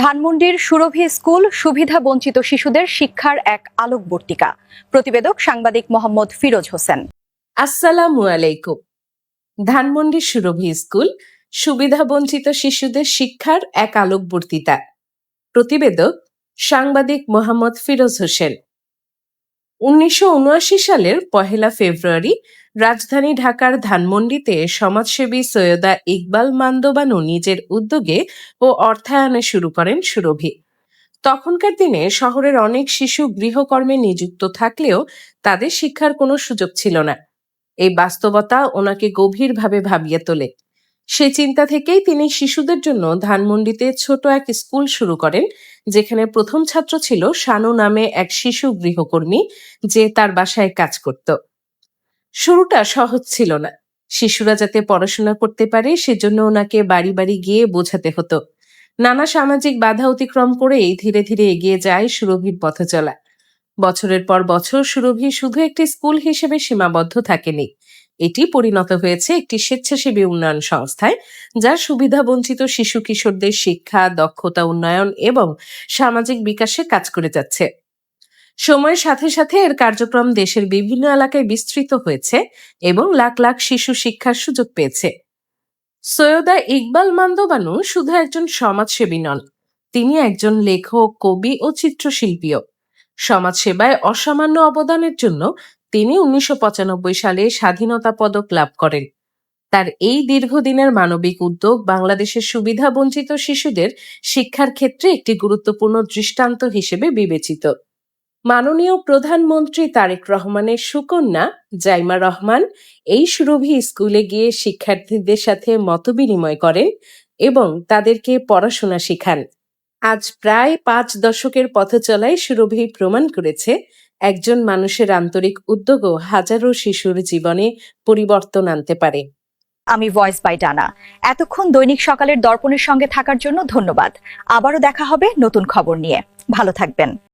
ধানমন্ডির সুরভি স্কুল সুবিধা বঞ্চিত শিশুদের শিক্ষার এক আলোকবর্তিকা। প্রতিবেদক সাংবাদিক মোহাম্মদ ফিরোজ হোসেন। আসসালামু আলাইকুম। ধানমন্ডি সুরভি স্কুল সুবিধা বঞ্চিত শিশুদের শিক্ষার এক আলোকবর্তিতা। প্রতিবেদক সাংবাদিক মোহাম্মদ ফিরোজ হোসেন। 1979 সালের 1 ফেব্রুয়ারি রাজধানী ঢাকার ধানমন্ডিতে সমাজসেবী সৈয়দা ইকবাল মান্দ-বানু নিজের উদ্যোগে ও অর্থায়নে শুরু করেন সুরভি। তখনকার দিনে শহরের অনেক শিশু গৃহকর্মে নিযুক্ত থাকলেও তাদের শিক্ষার কোনো সুযোগ ছিল না। এই বাস্তবতা ওনাকে গভীরভাবে ভাবিয়ে তোলে। সেই চিন্তা থেকেই তিনি শিশুদের জন্য ধানমন্ডিতে ছোট এক স্কুল শুরু করেন, যেখানে প্রথম ছাত্র ছিল শানু নামে এক শিশু গৃহকর্মী, যে তার বাসায় কাজ করত। শুরুটা সহজ ছিল না। শিশুরা যাতে পড়াশোনা করতে পারে সেজন্য ওনাকে বাড়ি বাড়ি গিয়ে বোঝাতে হতো। নানা সামাজিক বাধা অতিক্রম করেই ধীরে ধীরে এগিয়ে যায় সুরভির পথে চলা। বছরের পর বছর সুরভি শুধু একটি স্কুল হিসেবে সীমাবদ্ধ থাকেনি। এটি পরিণত হয়েছে একটি স্বেচ্ছাসেবী উন্নয়ন সংস্থায়, যা সুবিধা বঞ্চিত শিশু কিশোরদের শিক্ষা, দক্ষতা উন্নয়ন এবং সামাজিক বিকাশে কাজ করে যাচ্ছে। সময়ের সাথে সাথে এর কার্যক্রম দেশের বিভিন্ন এলাকায় বিস্তৃত হয়েছে এবং লাখ লাখ শিশু শিক্ষার সুযোগ পেয়েছে। সৈয়দা ইকবাল মান্দ-বানু শুধু একজন সমাজসেবী নন, তিনি একজন লেখক, কবি ও চিত্রশিল্পীও। সমাজসেবায় অসামান্য অবদানের জন্য তিনি 1995 সালে স্বাধীনতা পদক লাভ করেন। তার এই দীর্ঘদিনের মানবিক উদ্যোগ বাংলাদেশের সুবিধা বঞ্চিত শিশুদের শিক্ষার ক্ষেত্রে একটি গুরুত্বপূর্ণ দৃষ্টান্ত হিসেবে বিবেচিত। মাননীয় প্রধানমন্ত্রী তারেক রহমানের সুকন্যা জাইমা রহমান এই সুরভি স্কুলে গিয়ে শিক্ষার্থীদের সাথে মতবিনিময় করেন এবং তাদেরকে পড়াশোনা শেখান। আজ প্রায় 5 দশকের পথ চলায় সুরভি প্রমাণ করেছে একজন মানুষের আন্তরিক উদ্যোগও হাজারো শিশুর জীবনে পরিবর্তন আনতে পারে। আমি ভয়েস বাই ডানা। এতক্ষণ দৈনিক সকালের দর্পণের সঙ্গে থাকার জন্য ধন্যবাদ। আবারও দেখা হবে নতুন খবর নিয়ে। ভালো থাকবেন।